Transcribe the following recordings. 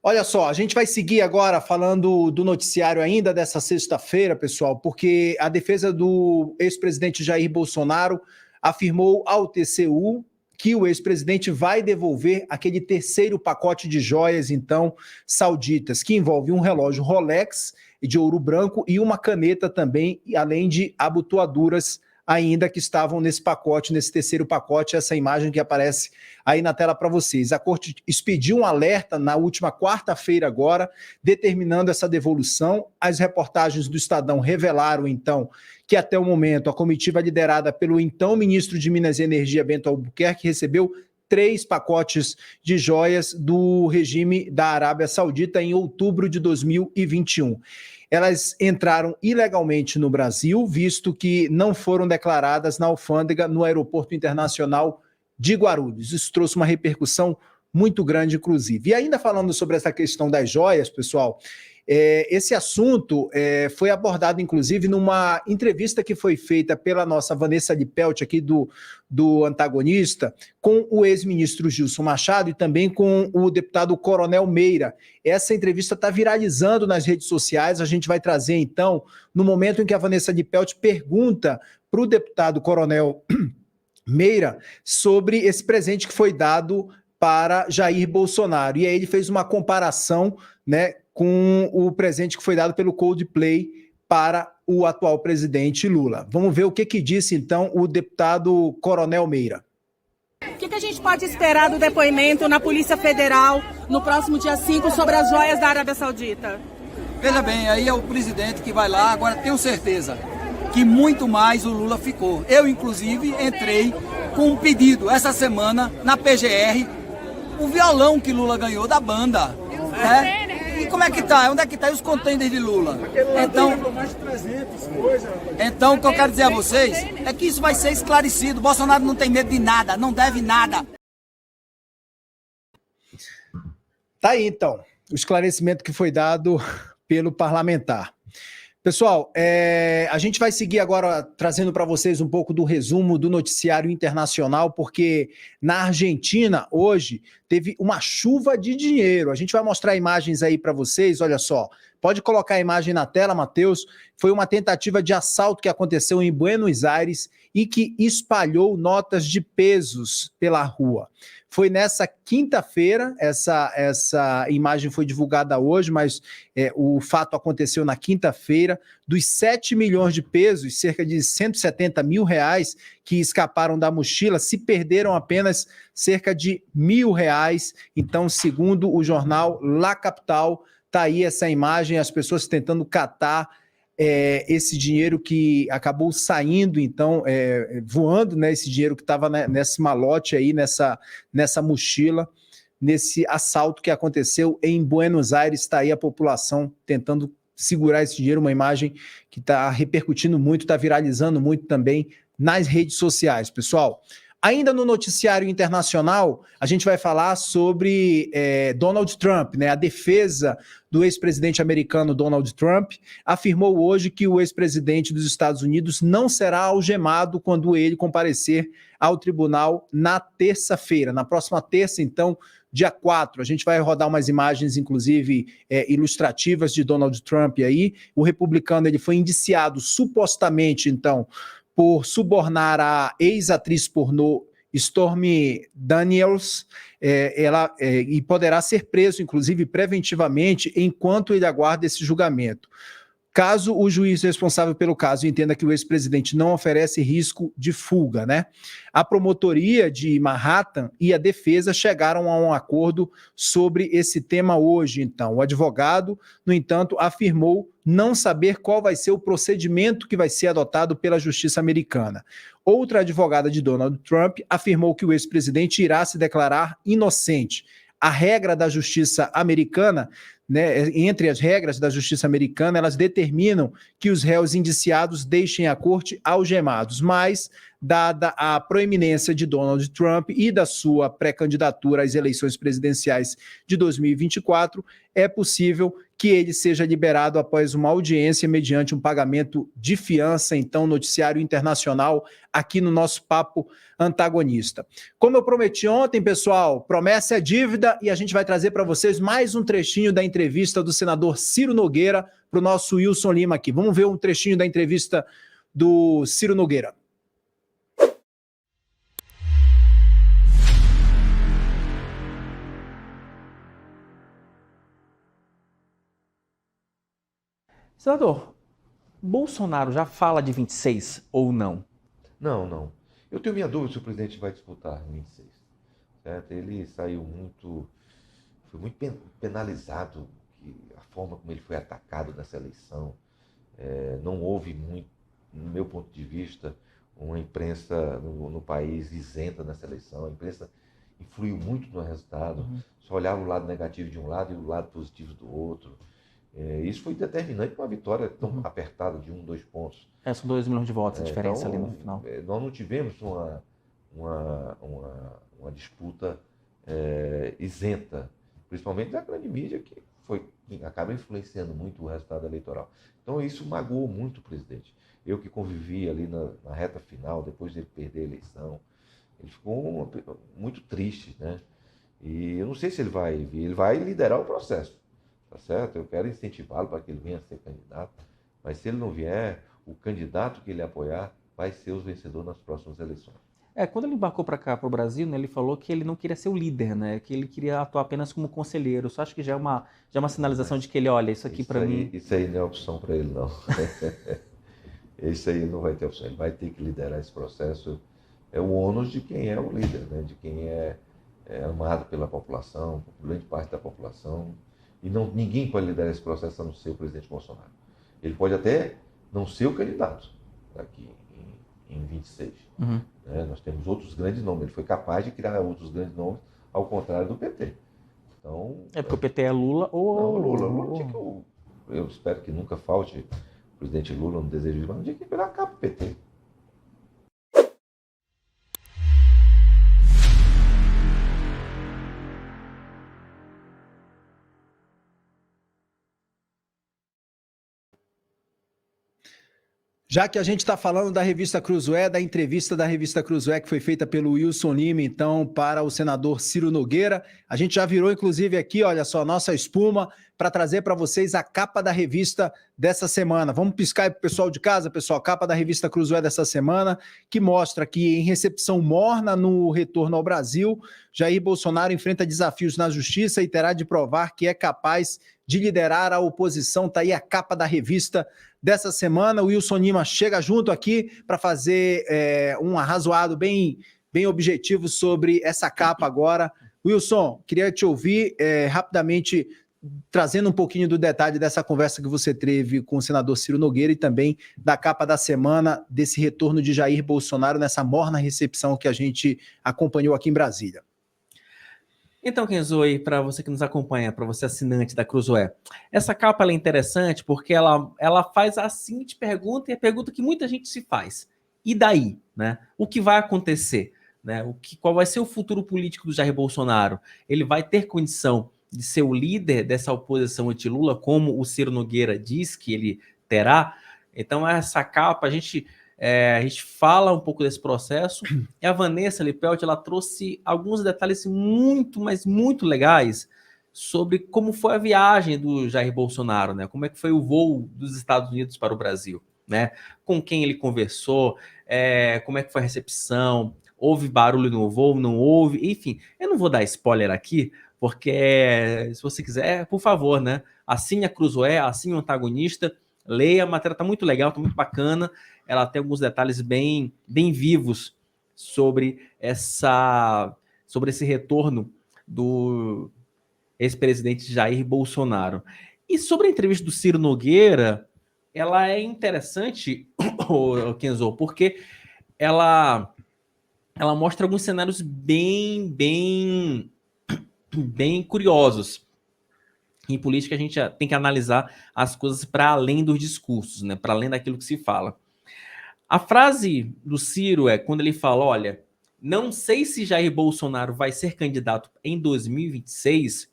Olha só, a gente vai seguir agora falando do noticiário ainda dessa sexta-feira, pessoal, porque a defesa do ex-presidente Jair Bolsonaro afirmou ao TCU que o ex-presidente vai devolver aquele terceiro pacote de joias, então, sauditas, que envolve um relógio Rolex de ouro branco e uma caneta também, além de abotoaduras ainda que estavam nesse pacote, nesse terceiro pacote, essa imagem que aparece aí na tela para vocês. A corte expediu um alerta na última quarta-feira agora, determinando essa devolução. As reportagens do Estadão revelaram, então, que até o momento a comitiva liderada pelo então ministro de Minas e Energia, Bento Albuquerque, recebeu 3 pacotes de joias do regime da Arábia Saudita em outubro de 2021. Elas entraram ilegalmente no Brasil, visto que não foram declaradas na alfândega no Aeroporto Internacional de Guarulhos. Isso trouxe uma repercussão muito grande, inclusive. E ainda falando sobre essa questão das joias, pessoal, esse assunto foi abordado, inclusive, numa entrevista que foi feita pela nossa Vanessa Lipelt, aqui do Antagonista, com o ex-ministro Gilson Machado e também com o deputado Coronel Meira. Essa entrevista está viralizando nas redes sociais, a gente vai trazer, então, no momento em que a Vanessa Lipelt pergunta para o deputado Coronel Meira sobre esse presente que foi dado para Jair Bolsonaro. E aí ele fez uma comparação, né, com o presente que foi dado pelo Coldplay para o atual presidente Lula. Vamos ver o que disse, então, o deputado Coronel Meira. O que a gente pode esperar do depoimento na Polícia Federal no próximo dia 5 sobre as joias da Arábia Saudita? Veja bem, aí é o presidente que vai lá. Agora tenho certeza que muito mais o Lula ficou. Eu, inclusive, entrei com um pedido essa semana na PGR, o violão que Lula ganhou da banda, né? E como é que tá? Onde é que tá? E os contêineres de Lula? Então, o que eu quero dizer a vocês é que isso vai ser esclarecido. Bolsonaro não tem medo de nada, não deve nada. Tá aí, então, o esclarecimento que foi dado pelo parlamentar. Pessoal, a gente vai seguir agora trazendo para vocês um pouco do resumo do noticiário internacional, porque na Argentina, hoje, teve uma chuva de dinheiro. A gente vai mostrar imagens aí para vocês, olha só. Pode colocar a imagem na tela, Matheus. Foi uma tentativa de assalto que aconteceu em Buenos Aires e que espalhou notas de pesos pela rua. Foi nessa quinta-feira, essa imagem foi divulgada hoje, mas o fato aconteceu na quinta-feira. Dos 7 milhões de pesos, cerca de 170 mil reais que escaparam da mochila, se perderam apenas cerca de R$1.000. Então, segundo o jornal La Capital, está aí essa imagem, as pessoas tentando catar esse dinheiro que acabou saindo, então, voando, né, esse dinheiro que estava nesse malote aí, nessa mochila, nesse assalto que aconteceu em Buenos Aires. Está aí a população tentando segurar esse dinheiro, uma imagem que está repercutindo muito, está viralizando muito também nas redes sociais, pessoal. Ainda no noticiário internacional, a gente vai falar sobre Donald Trump, né? A defesa do ex-presidente americano Donald Trump afirmou hoje que o ex-presidente dos Estados Unidos não será algemado quando ele comparecer ao tribunal na terça-feira, na próxima terça, então, dia 4. A gente vai rodar umas imagens, inclusive, ilustrativas de Donald Trump aí. O republicano, ele foi indiciado supostamente, então, por subornar a ex-atriz pornô Stormy Daniels, e poderá ser preso, inclusive, preventivamente, enquanto ele aguarda esse julgamento. Caso o juiz responsável pelo caso entenda que o ex-presidente não oferece risco de fuga, né? A promotoria de Manhattan e a defesa chegaram a um acordo sobre esse tema hoje, então. O advogado, no entanto, afirmou não saber qual vai ser o procedimento que vai ser adotado pela justiça americana. Outra advogada de Donald Trump afirmou que o ex-presidente irá se declarar inocente. A regra da justiça americana, né, entre as regras da justiça americana, elas determinam que os réus indiciados deixem a corte algemados, mas, dada a proeminência de Donald Trump e da sua pré-candidatura às eleições presidenciais de 2024, é possível que ele seja liberado após uma audiência mediante um pagamento de fiança. Então, noticiário internacional aqui no nosso Papo Antagonista. Como eu prometi ontem, pessoal, promessa é dívida e a gente vai trazer para vocês mais um trechinho da entrevista do senador Ciro Nogueira para o nosso Wilson Lima aqui. Vamos ver um trechinho da entrevista do Ciro Nogueira. Senador, Bolsonaro já fala de 26 ou não? Não. Eu tenho minha dúvida se o presidente vai disputar em 26. Certo? Ele saiu foi muito penalizado, a forma como ele foi atacado nessa eleição. Não houve muito, no meu ponto de vista, uma imprensa no país isenta nessa eleição. A imprensa influiu muito no resultado, só olhava o lado negativo de um lado e o lado positivo do outro. Isso foi determinante para uma vitória tão apertada de 2 pontos. São 2 milhões de votos a diferença então, ali no final. Nós não tivemos uma disputa isenta, principalmente da grande mídia, que acaba influenciando muito o resultado eleitoral. Então isso magoou muito o presidente. Eu que convivi ali na reta final, depois dele perder a eleição, ele ficou muito triste, né? E eu não sei se ele vai vir, ele vai liderar o processo. Tá certo? Eu quero incentivá-lo para que ele venha a ser candidato, mas se ele não vier, o candidato que ele apoiar vai ser o vencedor nas próximas eleições. Quando ele embarcou para cá, para o Brasil, né, ele falou que ele não queria ser o líder, né, que ele queria atuar apenas como conselheiro. Só acho que já é uma sinalização de que ele, olha, isso aqui para mim... Isso aí não é opção para ele, não. Isso aí não vai ter opção. Ele vai ter que liderar esse processo. É o ônus de quem é o líder, né, de quem é amado pela população, por grande parte da população. E ninguém pode liderar esse processo a não ser o presidente Bolsonaro. Ele pode até não ser o candidato aqui em 26. Nós temos outros grandes nomes. Ele foi capaz de criar outros grandes nomes, ao contrário do PT. Então, porque o PT é Lula ou... Não, Lula tinha que... Eu espero que nunca falte o presidente Lula no desejo de... Mas não tinha que pegar a capa do PT. Já que a gente está falando da revista Cruzoé, da entrevista da revista Cruzoé que foi feita pelo Wilson Lima, então, para o senador Ciro Nogueira, a gente já virou, inclusive, aqui, olha só, nossa espuma, para trazer para vocês a capa da revista dessa semana. Vamos piscar aí para o pessoal de casa, pessoal, a capa da revista Cruzoé dessa semana, que mostra que em recepção morna no retorno ao Brasil, Jair Bolsonaro enfrenta desafios na justiça e terá de provar que é capaz de liderar a oposição. Está aí a capa da revista dessa semana. O Wilson Lima chega junto aqui para fazer um arrazoado bem objetivo sobre essa capa agora. Wilson, queria te ouvir rapidamente, trazendo um pouquinho do detalhe dessa conversa que você teve com o senador Ciro Nogueira e também da capa da semana, desse retorno de Jair Bolsonaro nessa morna recepção que a gente acompanhou aqui em Brasília. Então, Kenzo, aí para você que nos acompanha, para você assinante da Cruzoé, essa capa ela é interessante porque ela faz a seguinte pergunta, e a pergunta que muita gente se faz. E daí? Né? O que vai acontecer? Né? Qual vai ser o futuro político do Jair Bolsonaro? Ele vai ter condição de ser o líder dessa oposição anti-Lula, como o Ciro Nogueira diz que ele terá? Então, essa capa, a gente fala um pouco desse processo, e a Vanessa Lippelt, ela trouxe alguns detalhes muito, mas muito legais sobre como foi a viagem do Jair Bolsonaro, né? Como é que foi o voo dos Estados Unidos para o Brasil, né? Com quem ele conversou, como é que foi a recepção, houve barulho no voo, não houve, enfim. Eu não vou dar spoiler aqui, porque se você quiser, por favor, né? Assine a Cruzoé, assine o Antagonista, leia, a matéria está muito legal, está muito bacana. Ela tem alguns detalhes bem vivos sobre esse retorno do ex-presidente Jair Bolsonaro. E sobre a entrevista do Ciro Nogueira, ela é interessante, Kenzo, porque ela mostra alguns cenários bem curiosos. Em política, a gente tem que analisar as coisas para além dos discursos, né? Para além daquilo que se fala. A frase do Ciro é quando ele fala, olha, não sei se Jair Bolsonaro vai ser candidato em 2026,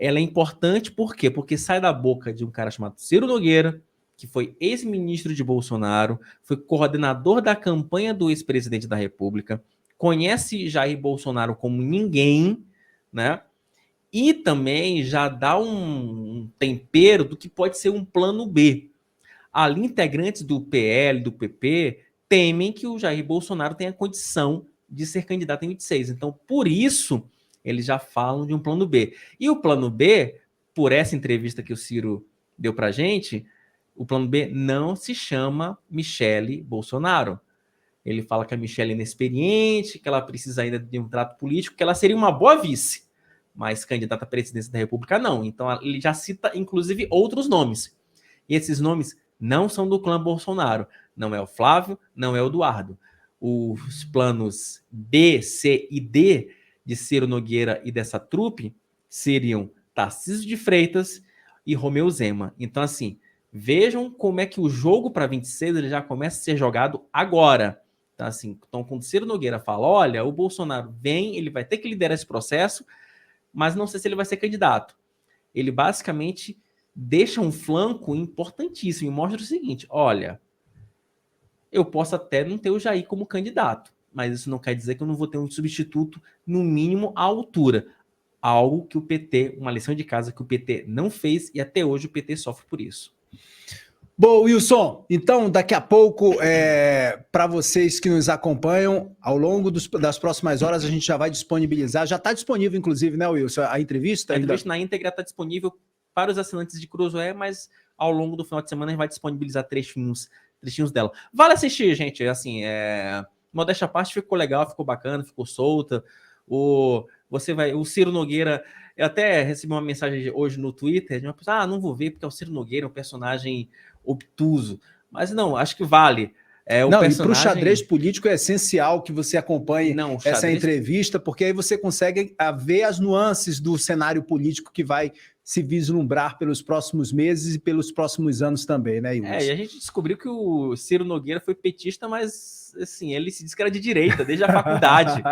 ela é importante por quê? Porque sai da boca de um cara chamado Ciro Nogueira, que foi ex-ministro de Bolsonaro, foi coordenador da campanha do ex-presidente da República, conhece Jair Bolsonaro como ninguém, né? E também já dá um tempero do que pode ser um plano B. Ali, integrantes do PL, do PP, temem que o Jair Bolsonaro tenha condição de ser candidato em 26. Então, por isso, eles já falam de um plano B. E o plano B, por essa entrevista que o Ciro deu pra gente, o plano B não se chama Michele Bolsonaro. Ele fala que a Michele é inexperiente, que ela precisa ainda de um trato político, que ela seria uma boa vice, mas candidata à presidência da República não. Então ele já cita, inclusive, outros nomes. E esses nomes não são do clã Bolsonaro. Não é o Flávio, não é o Eduardo. Os planos B, C e D de Ciro Nogueira e dessa trupe seriam Tarcísio de Freitas e Romeu Zema. Então, assim, vejam como é que o jogo para 26 ele já começa a ser jogado agora. Então, assim, quando Ciro Nogueira fala, olha, o Bolsonaro vem, ele vai ter que liderar esse processo, mas não sei se ele vai ser candidato. Ele basicamente deixa um flanco importantíssimo e mostra o seguinte, olha, eu posso até não ter o Jair como candidato, mas isso não quer dizer que eu não vou ter um substituto, no mínimo, à altura. Algo que o PT, uma lição de casa que o PT não fez e até hoje o PT sofre por isso. Bom, Wilson, então daqui a pouco, para vocês que nos acompanham, ao longo das próximas horas a gente já vai disponibilizar, já está disponível inclusive, né, Wilson, a entrevista? A entrevista na íntegra está disponível para os assinantes de Cruzoé, mas ao longo do final de semana a gente vai disponibilizar trechinhos dela. Vale assistir, gente, assim, modéstia à parte, ficou legal, ficou bacana, ficou solta, o Ciro Nogueira, eu até recebi uma mensagem hoje no Twitter de uma pessoa, não vou ver porque é o Ciro Nogueira, um personagem obtuso, mas não, acho que vale. Não, e para o xadrez político é essencial que você acompanhe essa entrevista, porque aí você consegue ver as nuances do cenário político que vai se vislumbrar pelos próximos meses e pelos próximos anos também, né, Wilson? E a gente descobriu que o Ciro Nogueira foi petista, mas assim, ele se diz que era de direita desde a faculdade.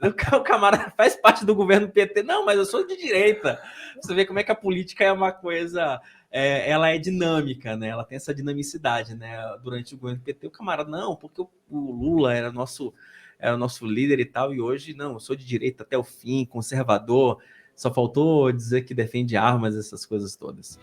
O camarada faz parte do governo PT. Não, mas eu sou de direita. Você vê como é que a política é uma coisa... ela é dinâmica, né? Ela tem essa dinamicidade, né? Durante o governo PT, o camarada, não, porque o Lula era o nosso líder e tal, e hoje, não, eu sou de direita até o fim, conservador, só faltou dizer que defende armas, essas coisas todas.